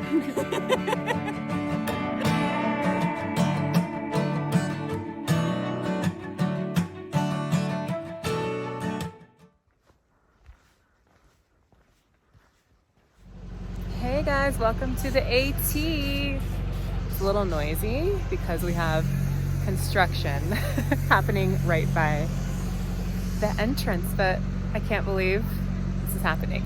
Hey guys, welcome to the AT. It's a little noisy because we have construction happening right by the entrance, but I can't believe this is happening.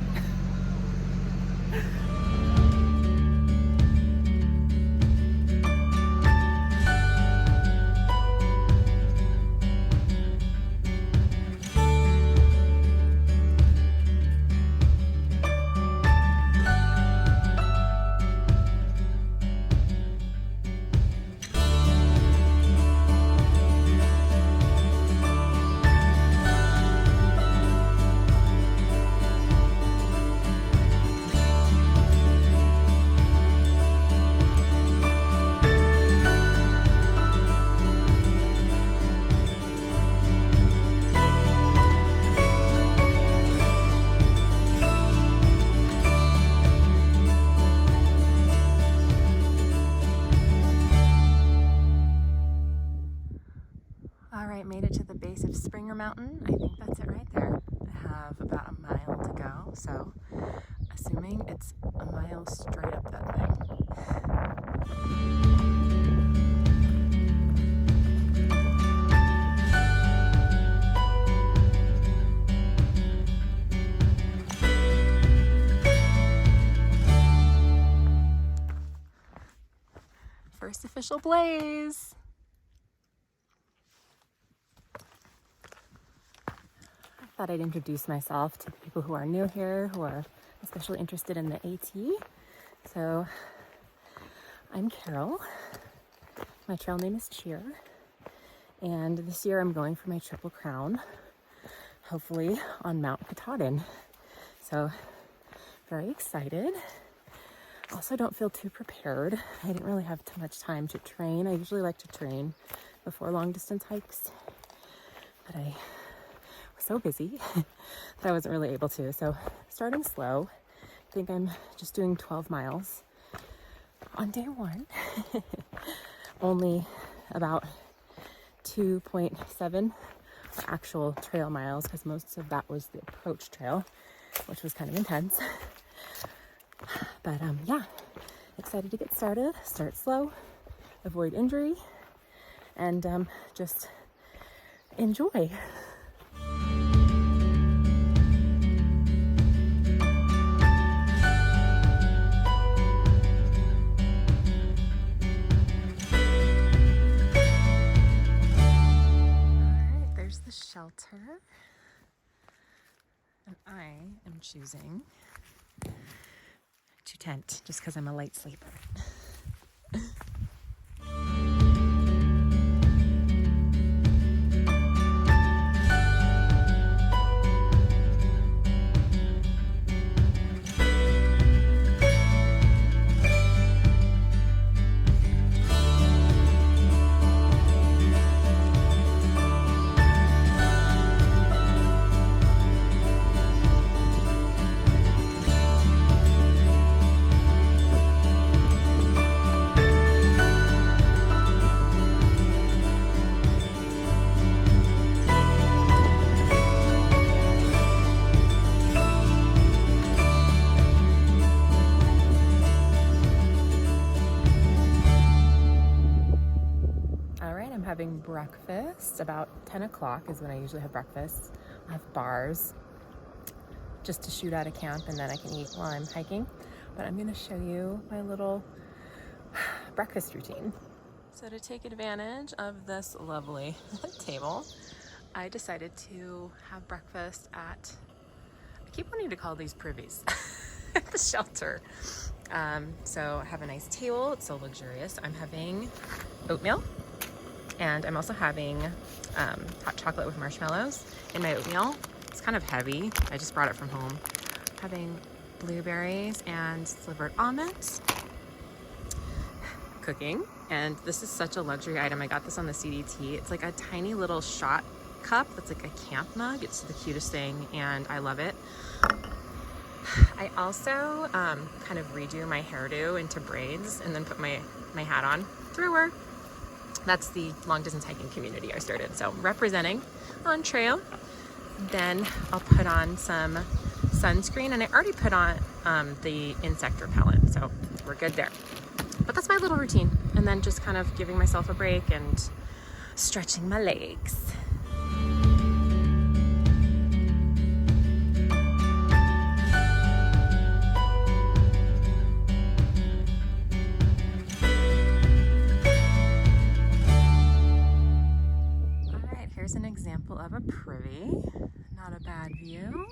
All right, made it to the base of Springer Mountain. I think that's it right there. I have about a mile to go, so assuming it's a mile straight up that thing. First official blaze. I thought I'd introduce myself to the people who are new here, who are especially interested in the AT. So I'm Carol. My trail name is Cheer. And this year I'm going for my Triple Crown, hopefully on Mount Katahdin. So very excited. Also don't feel too prepared. I didn't really have too much time to train. I usually like to train before long distance hikes, but I was so busy that I wasn't really able to. So starting slow. I think I'm just doing 12 miles on day one. Only about 2.7 actual trail miles, because most of that was the approach trail, which was kind of intense. But yeah, excited to get started. Start slow, avoid injury, and just enjoy. Alright, there's the shelter. And I am choosing to tent just because I'm a light sleeper. Having breakfast about 10 o'clock is when I usually have breakfast. I have bars just to shoot out of camp, and then I can eat while I'm hiking. But I'm going to show you my little breakfast routine. So to take advantage of this lovely table, I decided to have breakfast at, I keep wanting to call these privies, at the shelter. So I have a nice table. It's so luxurious. I'm having oatmeal. And I'm also having hot chocolate with marshmallows in my oatmeal. It's kind of heavy. I just brought it from home. Having blueberries and slivered almonds. Cooking. And this is such a luxury item. I got this on the CDT. It's like a tiny little shot cup that's like a camp mug. It's the cutest thing and I love it. I also kind of redo my hairdo into braids and then put my hat on. THRU-r. That's the long distance hiking community I started. So representing on trail. Then I'll put on some sunscreen, and I already put on the insect repellent, so we're good there. But that's my little routine. And then just kind of giving myself a break and stretching my legs. Here's an example of a privy. Not a bad view.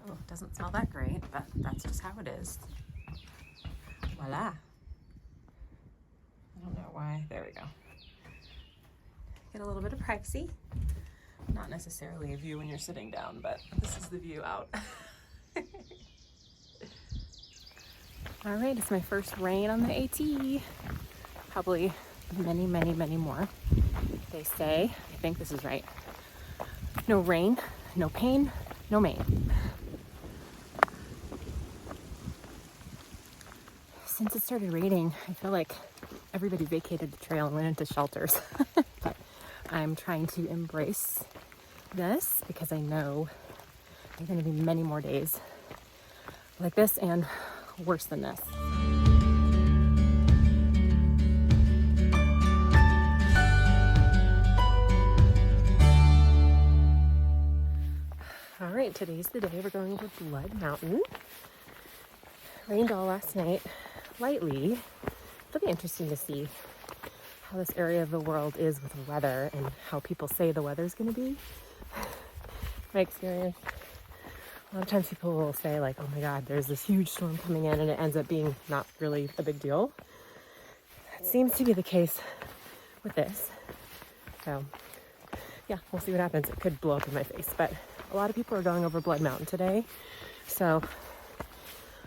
Oh, doesn't smell that great, but that's just how it is. Voila. I don't know why. There we go. Get a little bit of privacy. Not necessarily a view when you're sitting down, but this is the view out. All right, it's my first rain on the AT. Probably many, many, many more. They say, I think this is right, no rain, no pain, no Maine. Since it started raining, I feel like everybody vacated the trail and went into shelters. But I'm trying to embrace this because I know there are going to be many more days like this and worse than this. All right, today's the day we're going to Blood Mountain. Rained all last night, lightly. It'll be interesting to see how this area of the world is with weather and how people say the weather's going to be. My experience, a lot of times people will say like, oh my God, there's this huge storm coming in, and it ends up being not really a big deal. That seems to be the case with this. So yeah, we'll see what happens. It could blow up in my face, but a lot of people are going over Blood Mountain today. So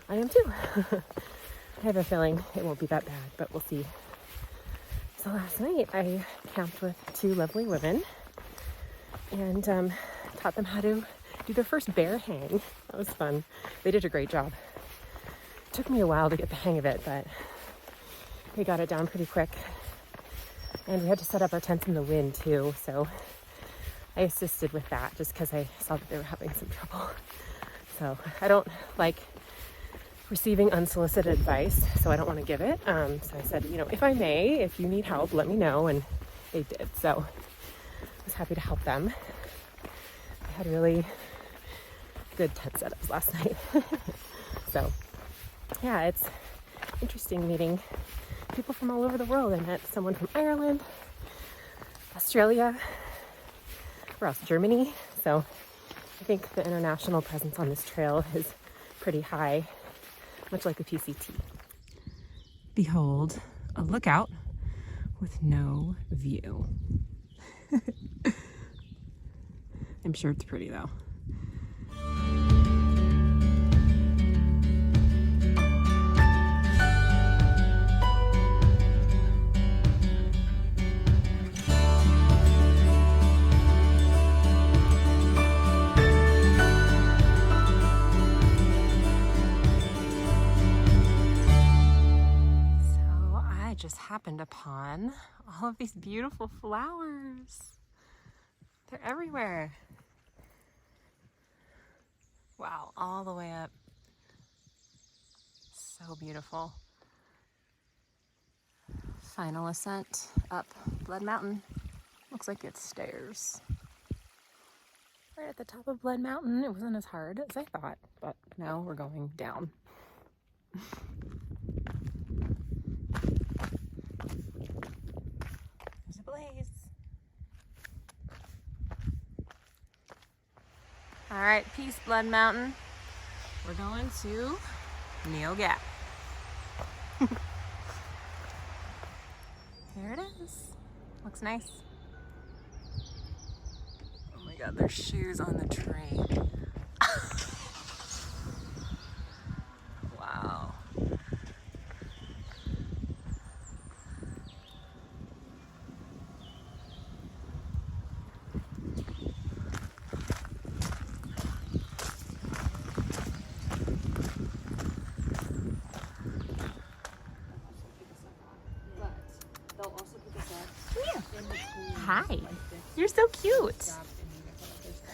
I am too. I have a feeling it won't be that bad, but we'll see. So last night I camped with two lovely women and taught them how to do their first bear hang. That was fun. They did a great job. It took me a while to get the hang of it, but we got it down pretty quick. And we had to set up our tents in the wind too, so I assisted with that just because I saw that they were having some trouble. So I don't like receiving unsolicited advice, so I don't want to give it. So I said, you know, if I may, if you need help, let me know, and they did. So I was happy to help them. I had really good tent setups last night. So yeah, it's interesting meeting people from all over the world. I met someone from Ireland, Australia, or else Germany. So I think the international presence on this trail is pretty high, much like the PCT. Behold, a lookout with no view. I'm sure it's pretty though. Just happened upon all of these beautiful flowers. They're everywhere. Wow, all the way up. So beautiful. Final ascent up Blood Mountain. Looks like it's stairs. Right at the top of Blood Mountain. It wasn't as hard as I thought, but now we're going down. Blaze. All right, peace, Blood Mountain. We're going to Neil Gap. Here it is. Looks nice. Oh my God, there's shoes on the tree. Wow. Hi. You're so cute. There's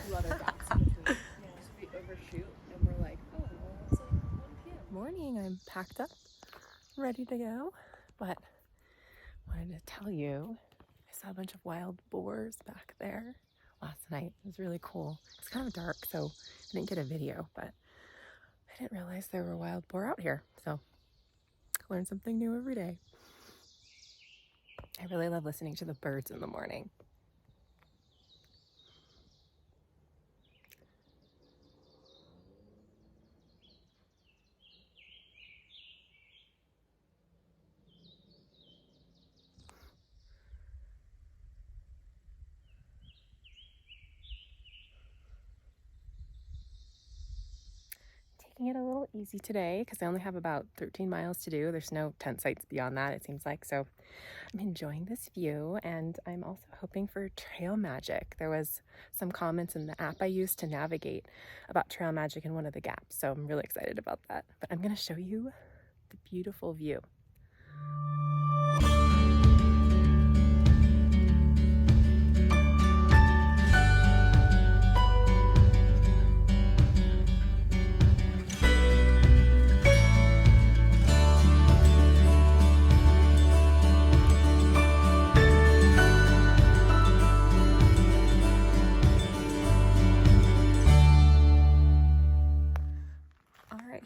two other dots in between. Yeah, so we overshoot and we're like, oh, well, it's like 1 p.m. Morning, I'm packed up, ready to go, but wanted to tell you, I saw a bunch of wild boars back there last night. It was really cool. It's kind of dark, so I didn't get a video, but I didn't realize there were wild boar out here, so I learn something new every day. I really love listening to the birds in the morning. Taking it a little easy today because I only have about 13 miles to do. There's no tent sites beyond that, it seems like. So I'm enjoying this view, and I'm also hoping for trail magic. There was some comments in the app I used to navigate about trail magic in one of the gaps. So I'm really excited about that. But I'm going to show you the beautiful view.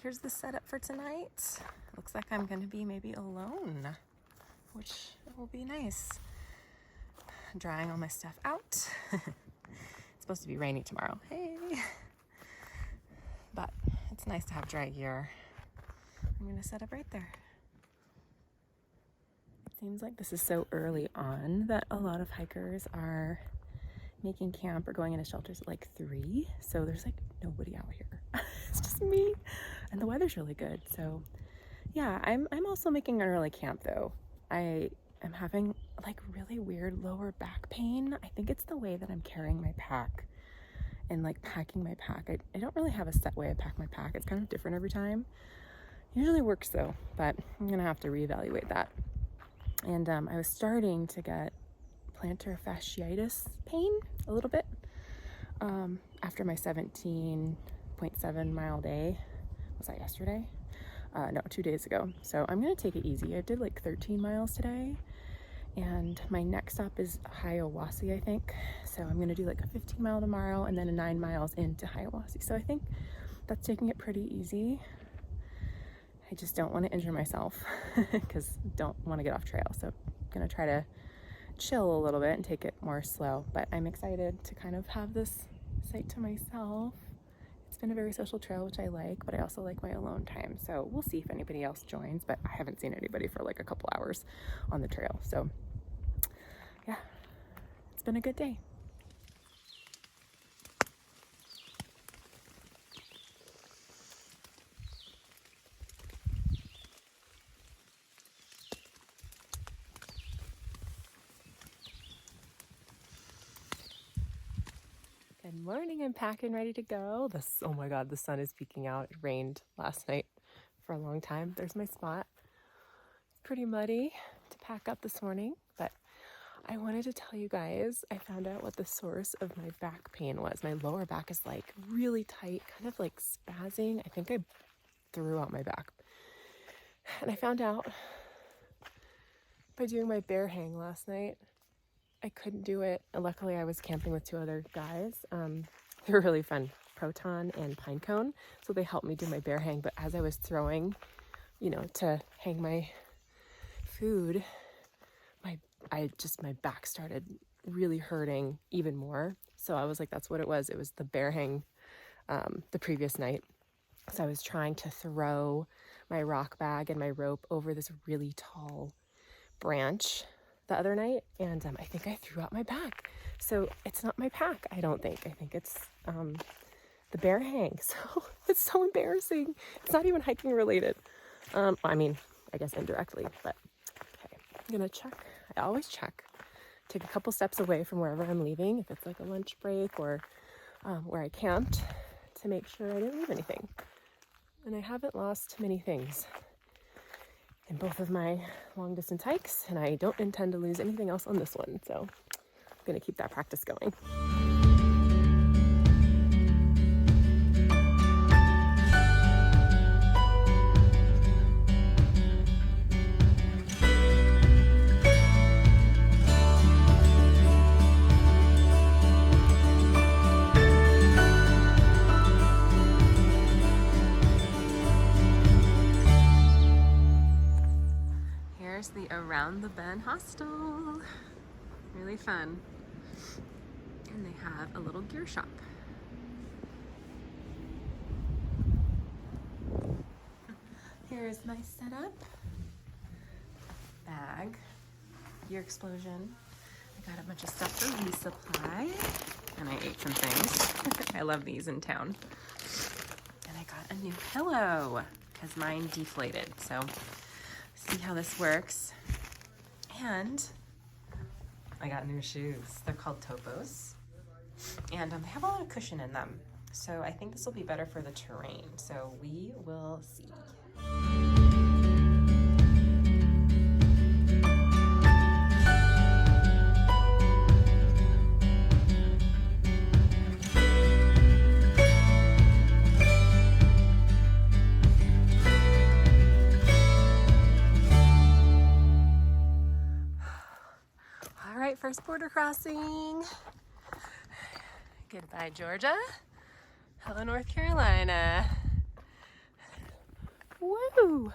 Here's the setup for tonight. Looks like I'm gonna be maybe alone, which will be nice. I'm drying all my stuff out. It's supposed to be rainy tomorrow. Hey! But it's nice to have dry gear. I'm gonna set up right there. It seems like this is so early on that a lot of hikers are making camp or going into shelters at like 3. So there's like nobody out here. It's just me. And the weather's really good. So yeah, I'm also making an early camp though. I am having like really weird lower back pain. I think it's the way that I'm carrying my pack and like packing my pack. I don't really have a set way I pack my pack. It's kind of different every time. Usually works though, but I'm gonna have to reevaluate that. And I was starting to get plantar fasciitis pain a little bit after my 17.7 mile day. Was that yesterday? No, 2 days ago. So I'm gonna take it easy. I did like 13 miles today, and my next stop is Hiawassee, I think. So I'm gonna do like a 15 mile tomorrow and then a 9 miles into Hiawassee. So I think that's taking it pretty easy. I just don't want to injure myself because don't want to get off trail. So I'm gonna try to chill a little bit and take it more slow. But I'm excited to kind of have this site to myself. It's been a very social trail, which I like, but I also like my alone time. So we'll see if anybody else joins, but I haven't seen anybody for like a couple hours on the trail. So yeah, it's been a good day. Good morning, I'm packing, ready to go. Oh my God, the sun is peeking out. It rained last night for a long time. There's my spot. It's pretty muddy to pack up this morning, but I wanted to tell you guys, I found out what the source of my back pain was. My lower back is like really tight, kind of like spazzing. I think I threw out my back. And I found out by doing my bear hang last night. I couldn't do it. And luckily I was camping with 2 other guys. They were really fun, Proton and Pinecone. So they helped me do my bear hang. But as I was throwing, to hang my food, my back started really hurting even more. So I was like, that's what it was. It was the bear hang the previous night. So I was trying to throw my rock bag and my rope over this really tall branch the other night, and I think I threw out my back. So it's not my pack, I don't think. I think it's the bear hang. So it's so embarrassing. It's not even hiking related. I mean, I guess indirectly, but okay. I'm gonna check. I always check. Take a couple steps away from wherever I'm leaving, if it's like a lunch break or where I camped, to make sure I didn't leave anything. And I haven't lost many things in both of my long distance hikes, and I don't intend to lose anything else on this one. So gonna keep that practice going. Here's the Around the Bend Hostel. Really fun. And they have a little gear shop. Here's my setup. Bag. Gear explosion. I got a bunch of stuff for resupply. And I ate some things. I love these in town. And I got a new pillow because mine deflated. So see how this works. And I got new shoes. They're called Topos. And they have a lot of cushion in them. So I think this will be better for the terrain. So we will see. All right, first border crossing. Goodbye, Georgia. Hello, North Carolina. Woo!